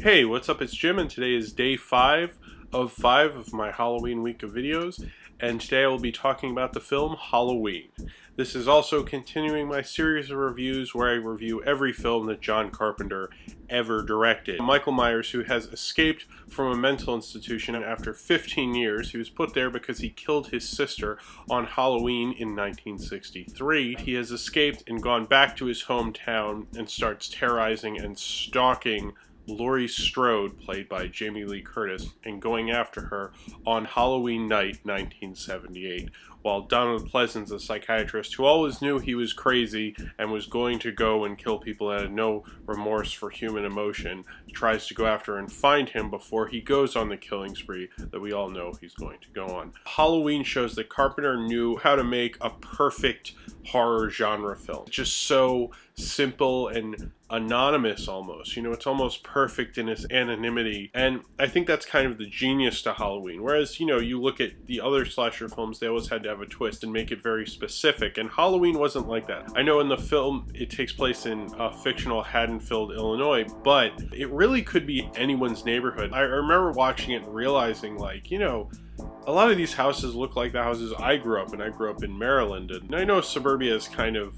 Hey, what's up? It's Jim, and today is day 5 of my Halloween week of videos, and today I will be talking about the film Halloween. This is also continuing my series of reviews where I review every film that John Carpenter ever directed. Michael Myers, who has escaped from a mental institution after 15 years, he was put there because he killed his sister on Halloween in 1963. He has escaped and gone back to his hometown and starts terrorizing and stalking Laurie Strode, played by Jamie Lee Curtis, and going after her on Halloween night 1978, while Donald Pleasence, a psychiatrist who always knew he was crazy and was going to go and kill people and had no remorse for human emotion, tries to go after and find him before he goes on the killing spree that we all know he's going to go on. Halloween shows that Carpenter knew how to make a perfect horror genre film. It's just so simple and anonymous almost. You know, it's almost perfect in its anonymity. And I think that's kind of the genius to Halloween. Whereas, you know, you look at the other slasher films, they always had to have a twist and make it very specific. And Halloween wasn't like that. I know in the film it takes place in fictional Haddonfield, Illinois, but it really could be anyone's neighborhood. I remember watching it and realizing, like, you know, a lot of these houses look like the houses I grew up in. I grew up in Maryland, and I know suburbia is kind of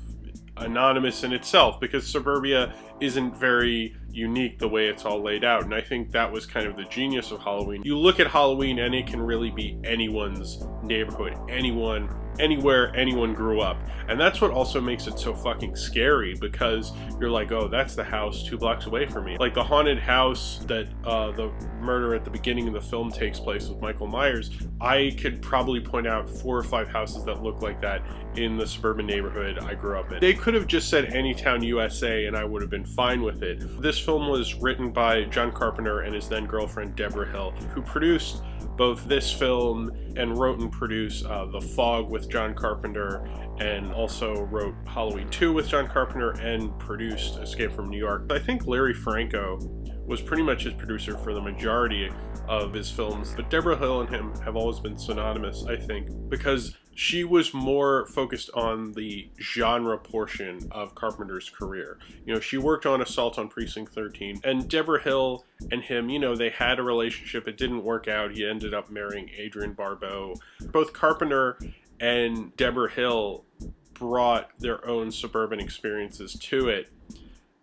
anonymous in itself because suburbia isn't very unique the way it's all laid out, and I think that was kind of the genius of Halloween. You look at Halloween and it can really be anyone's neighborhood, anyone, anywhere anyone grew up, and that's what also makes it so fucking scary, because you're like, oh, that's the house 2 blocks away from me. Like the haunted house that the murder at the beginning of the film takes place with Michael Myers, I could probably point out 4 or 5 houses that look like that in the suburban neighborhood I grew up in. They could have just said Anytown, USA, and I would have been fine with it. This film was written by John Carpenter and his then girlfriend Deborah Hill, who produced both this film and wrote and produced The Fog with John Carpenter, and also wrote Halloween 2 with John Carpenter and produced Escape from New York. I think Larry Franco was pretty much his producer for the majority of his films, but Deborah Hill and him have always been synonymous, I think, because she was more focused on the genre portion of Carpenter's career. You know, she worked on Assault on Precinct 13, and Deborah Hill and him, you know, they had a relationship. It didn't work out. He ended up marrying Adrienne Barbeau. Both Carpenter and Deborah Hill brought their own suburban experiences to it.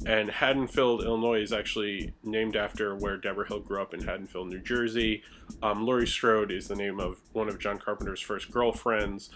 And Haddonfield, Illinois is actually named after where Deborah Hill grew up, in Haddonfield, New Jersey. Laurie Strode is the name of one of John Carpenter's first girlfriends.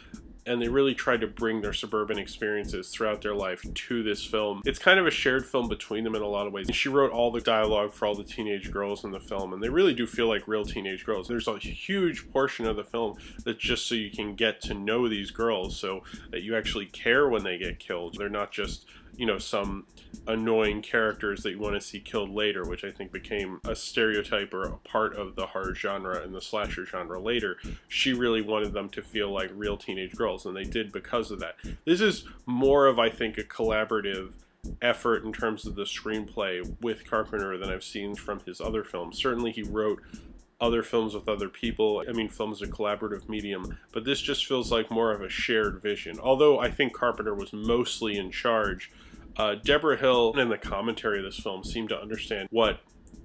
And they really tried to bring their suburban experiences throughout their life to this film. It's kind of a shared film between them in a lot of ways. She wrote all the dialogue for all the teenage girls in the film, and they really do feel like real teenage girls. There's a huge portion of the film that's just so you can get to know these girls, so that you actually care when they get killed. They're not just, you know, some annoying characters that you want to see killed later, which I think became a stereotype or a part of the horror genre and the slasher genre later. She really wanted them to feel like real teenage girls, and they did because of that. This is more of, I think, a collaborative effort in terms of the screenplay with Carpenter than I've seen from his other films. Certainly he wrote other films with other people. I mean, film is a collaborative medium, but this just feels like more of a shared vision. Although I think Carpenter was mostly in charge, Deborah Hill and the commentary of this film seem to understand what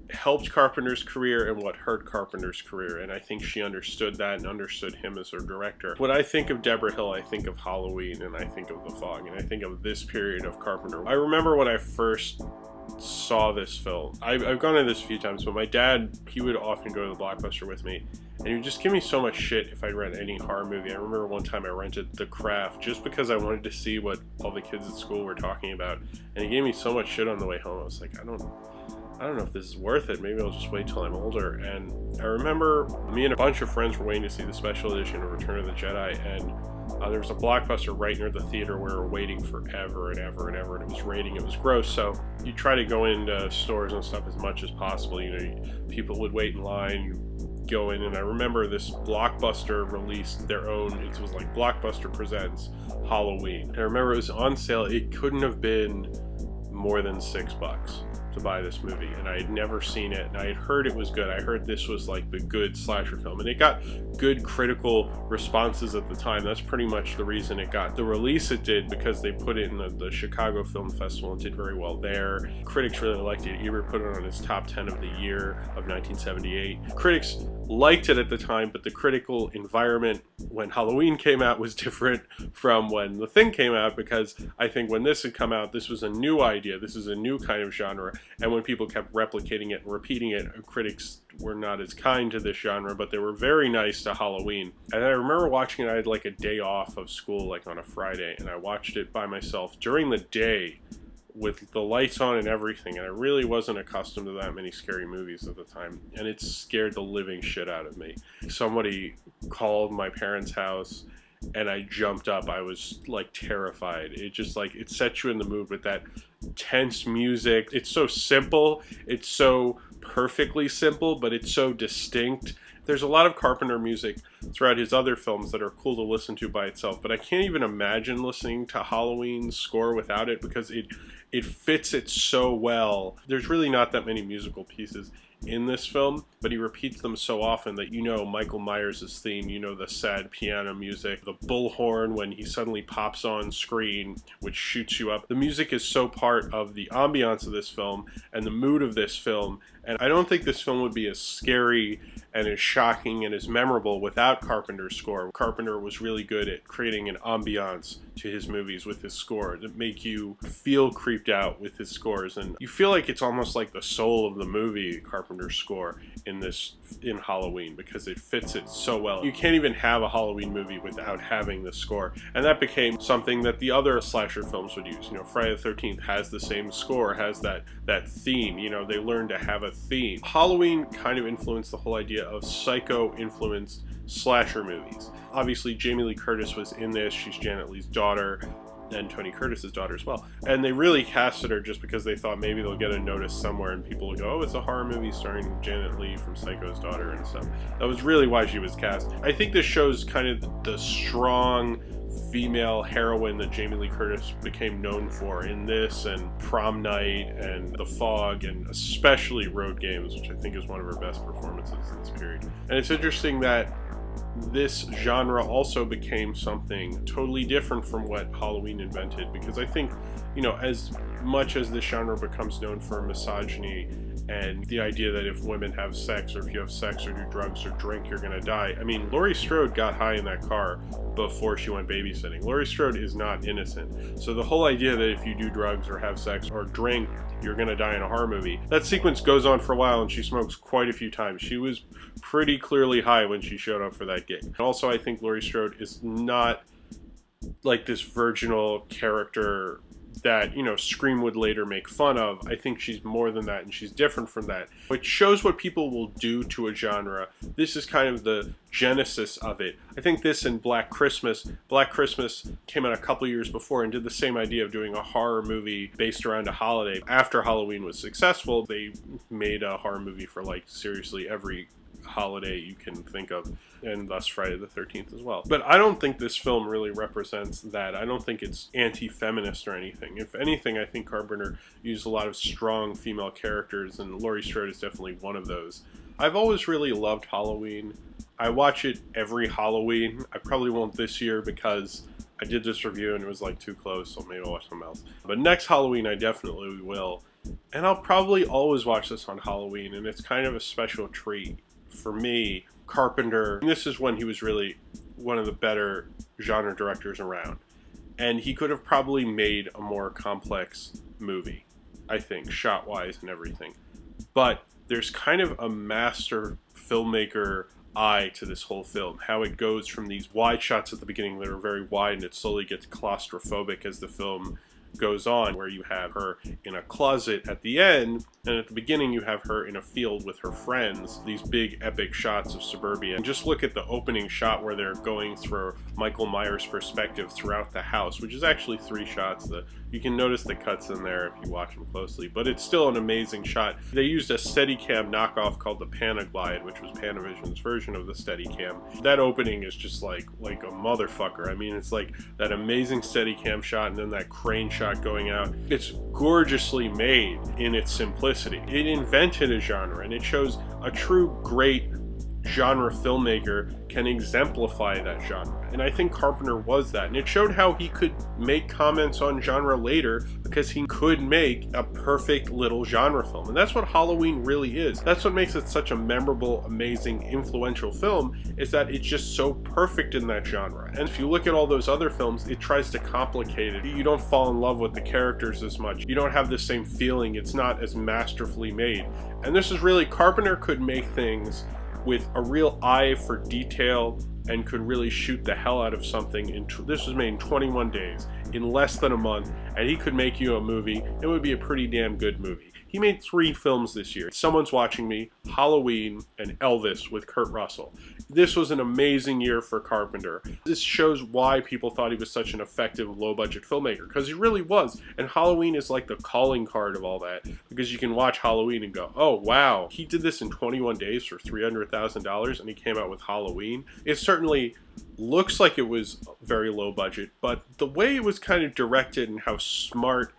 helped Carpenter's career and what hurt Carpenter's career, and I think she understood that and understood him as her director. When I think of Deborah Hill, I think of Halloween, and I think of The Fog, and I think of this period of Carpenter. I remember when I first saw this film. I've gone to this a few times, but my dad, he would often go to the Blockbuster with me, and he would just give me so much shit if I'd rent any horror movie. I remember one time I rented The Craft just because I wanted to see what all the kids at school were talking about, and he gave me so much shit on the way home. I was like, I don't know if this is worth it. Maybe I'll just wait till I'm older. And I remember me and a bunch of friends were waiting to see the special edition of Return of the Jedi, and there was a Blockbuster right near the theater where we were waiting forever and ever and ever, and it was raining. It was gross, so you try to go into stores and stuff as much as possible. You know, people would wait in line, you go in, and I remember this Blockbuster released their own, it was like Blockbuster Presents Halloween. And I remember it was on sale. It couldn't have been more than $6. to buy this movie, and I had never seen it, and I had heard it was good. I heard this was like the good slasher film, and it got good critical responses at the time. That's pretty much the reason it got the release it did, because they put it in the Chicago Film Festival and did very well there. Critics really liked it. Ebert put it on his top 10 of the year of 1978. Critics liked it at the time, but the critical environment when Halloween came out was different from when The Thing came out, because I think when this had come out, this was a new idea. This is a new kind of genre, and when people kept replicating it and repeating it, critics were not as kind to this genre, but they were very nice to Halloween. And I remember watching it. I had like a day off of school, like on a Friday, and I watched it by myself during the day with the lights on and everything, and I really wasn't accustomed to that many scary movies at the time, and it scared the living shit out of me. Somebody called my parents' house and I jumped up. I was like terrified. It just like, it sets you in the mood with that tense music. It's so simple, it's so perfectly simple, but it's so distinct. There's a lot of Carpenter music throughout his other films that are cool to listen to by itself, but I can't even imagine listening to Halloween's score without it, because it fits it so well. There's really not that many musical pieces in this film, but he repeats them so often that you know Michael Myers' theme, you know the sad piano music, the bullhorn when he suddenly pops on screen, which shoots you up. The music is so part of the ambiance of this film and the mood of this film, and I don't think this film would be as scary and as shocking and as memorable without Carpenter's score. Carpenter was really good at creating an ambiance to his movies with his score that make you feel creeped out with his scores, and you feel like it's almost like the soul of the movie, Carpenter's score in Halloween, because it fits it so well. You can't even have a Halloween movie without having the score, and that became something that the other slasher films would use. You know, Friday the 13th has the same score, has that theme. You know, they learned to have a theme. Halloween kind of influenced the whole idea of psycho-influenced slasher movies. Obviously, Jamie Lee Curtis was in this. She's Janet Leigh's daughter, and Tony Curtis's daughter as well. And they really casted her just because they thought maybe they'll get a notice somewhere and people will go, oh, it's a horror movie starring Janet Leigh from Psycho's daughter and stuff. That was really why she was cast. I think this shows kind of the strong female heroine that Jamie Lee Curtis became known for in this, and Prom Night, and The Fog, and especially Road Games, which I think is one of her best performances in this period. And it's interesting that this genre also became something totally different from what Halloween invented, because I think, you know, as much as this genre becomes known for misogyny and the idea that if women have sex, or if you have sex or do drugs or drink, you're gonna die. I mean, Laurie Strode got high in that car before she went babysitting. Laurie Strode is not innocent. So the whole idea that if you do drugs or have sex or drink, you're gonna die in a horror movie, that sequence goes on for a while, and she smokes quite a few times. She was pretty clearly high when she showed up for that gig. Also, I think Laurie Strode is not like this virginal character that, you know, Scream would later make fun of. I think she's more than that, and she's different from that. It shows what people will do to a genre. This is kind of the genesis of it. I think this and Black Christmas came out a couple years before and did the same idea of doing a horror movie based around a holiday. After Halloween was successful, they made a horror movie for like seriously every holiday you can think of, and thus Friday the 13th as well. But I don't think this film really represents that. I don't think it's anti-feminist or anything. If anything, I think Carpenter used a lot of strong female characters, and Laurie Strode is definitely one of those. I've always really loved Halloween. I watch it every Halloween. I probably won't this year because I did this review and it was like too close, so maybe I'll watch something else. But next Halloween I definitely will. And I'll probably always watch this on Halloween, and it's kind of a special treat. For me, Carpenter, this is when he was really one of the better genre directors around. And he could have probably made a more complex movie, I think, shot-wise and everything. But there's kind of a master filmmaker eye to this whole film. How it goes from these wide shots at the beginning that are very wide, and it slowly gets claustrophobic as the film goes on, where you have her in a closet at the end, and at the beginning you have her in a field with her friends. These big epic shots of suburbia. And just look at the opening shot where they're going through Michael Myers' perspective throughout the house, which is actually 3 shots. The You can notice the cuts in there if you watch them closely, but it's still an amazing shot. They used a Steadicam knockoff called the Panaglide, which was Panavision's version of the Steadicam. That opening is just like a motherfucker. I mean, it's like that amazing Steadicam shot and then that crane shot going out. It's gorgeously made in its simplicity. It invented a genre, and it shows a true great genre filmmaker can exemplify that genre, and I think Carpenter was that. And it showed how he could make comments on genre later because he could make a perfect little genre film, and that's what Halloween really is. That's what makes it such a memorable, amazing, influential film, is that it's just so perfect in that genre. And if you look at all those other films, it tries to complicate it. You don't fall in love with the characters as much, you don't have the same feeling, it's not as masterfully made. And this is really, Carpenter could make things with a real eye for detail and could really shoot the hell out of something. This was made in 21 days, in less than a month, and he could make you a movie. It would be a pretty damn good movie. He made 3 films this year: Someone's Watching Me, Halloween, and Elvis with Kurt Russell. This was an amazing year for Carpenter. This shows why people thought he was such an effective low-budget filmmaker, because he really was. And Halloween is like the calling card of all that, because you can watch Halloween and go, oh wow, he did this in 21 days for $300,000 and he came out with Halloween. It certainly looks like it was very low budget, but the way it was kind of directed and how smart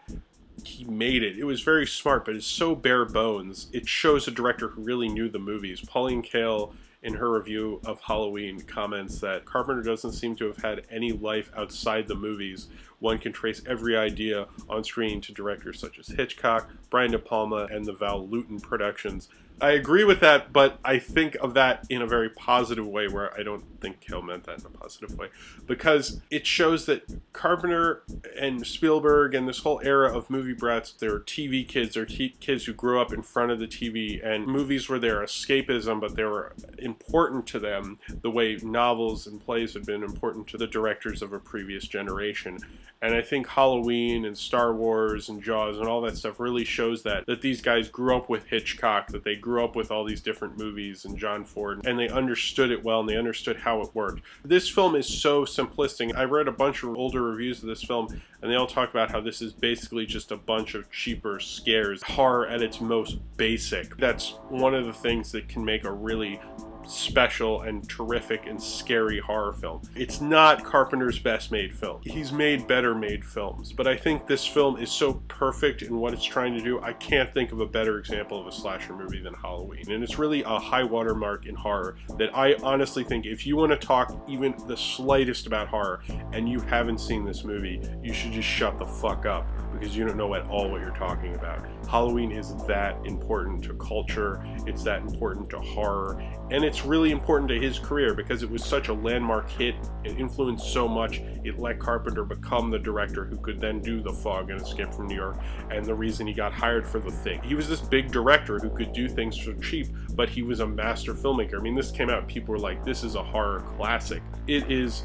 he made it was very smart, but it's so bare bones. It shows a director who really knew the movies. Pauline Kael, in her review of Halloween, comments that Carpenter doesn't seem to have had any life outside the movies. One can trace every idea on screen to directors such as Hitchcock, Brian De Palma, and the Val Lewton productions. I agree with that, but I think of that in a very positive way, where I don't think Kael meant that in a positive way, because it shows that Carpenter and Spielberg and this whole era of movie brats, they're TV kids, they're kids who grew up in front of the TV, and movies were their escapism, but they were important to them the way novels and plays had been important to the directors of a previous generation. And I think Halloween and Star Wars and Jaws and all that stuff really shows that these guys grew up with Hitchcock, that they grew up with all these different movies and John Ford, and they understood it well, and they understood how it worked. This film is so simplistic. I read a bunch of older reviews of this film, and they all talk about how this is basically just a bunch of cheaper scares. Horror at its most basic. That's one of the things that can make a really special and terrific and scary horror film. It's not Carpenter's best made film. He's made better made films, but I think this film is so perfect in what it's trying to do. I can't think of a better example of a slasher movie than Halloween, and it's really a high watermark in horror that I honestly think if you want to talk even the slightest about horror and you haven't seen this movie, you should just shut the fuck up, because you don't know at all what you're talking about. Halloween is that important to culture, it's that important to horror, and it's really important to his career because it was such a landmark hit. It influenced so much. It let Carpenter become the director who could then do The Fog and Escape from New York, and the reason he got hired for The Thing. He was this big director who could do things for cheap, but he was a master filmmaker. I mean, this came out, people were like, this is a horror classic. It is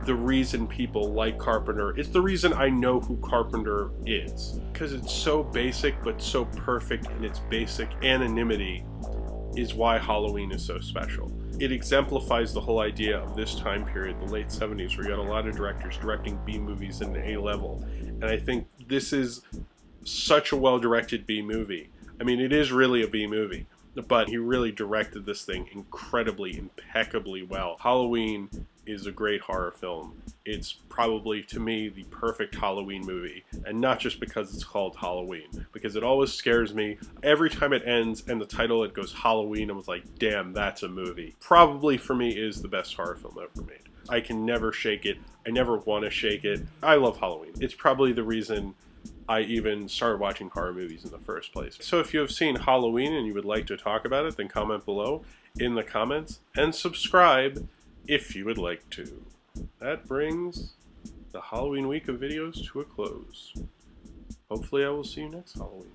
the reason people like Carpenter. It's the reason I know who Carpenter is, because it's so basic but so perfect in its basic anonymity is why Halloween is so special. It exemplifies the whole idea of this time period, the late 70s, where you had a lot of directors directing B movies in A level, and I think this is such a well-directed B movie. I mean, it is really a B movie, but he really directed this thing incredibly, impeccably well. Halloween is a great horror film. It's probably, to me, the perfect Halloween movie, and not just because it's called Halloween, because it always scares me. Every time it ends and the title, it goes Halloween, I was like, damn, that's a movie. Probably, for me, is the best horror film ever made. I can never shake it. I never want to shake it. I love Halloween. It's probably the reason I even started watching horror movies in the first place. So if you have seen Halloween and you would like to talk about it, then comment below in the comments, and subscribe if you would like to. That brings the Halloween week of videos to a close. Hopefully I will see you next Halloween.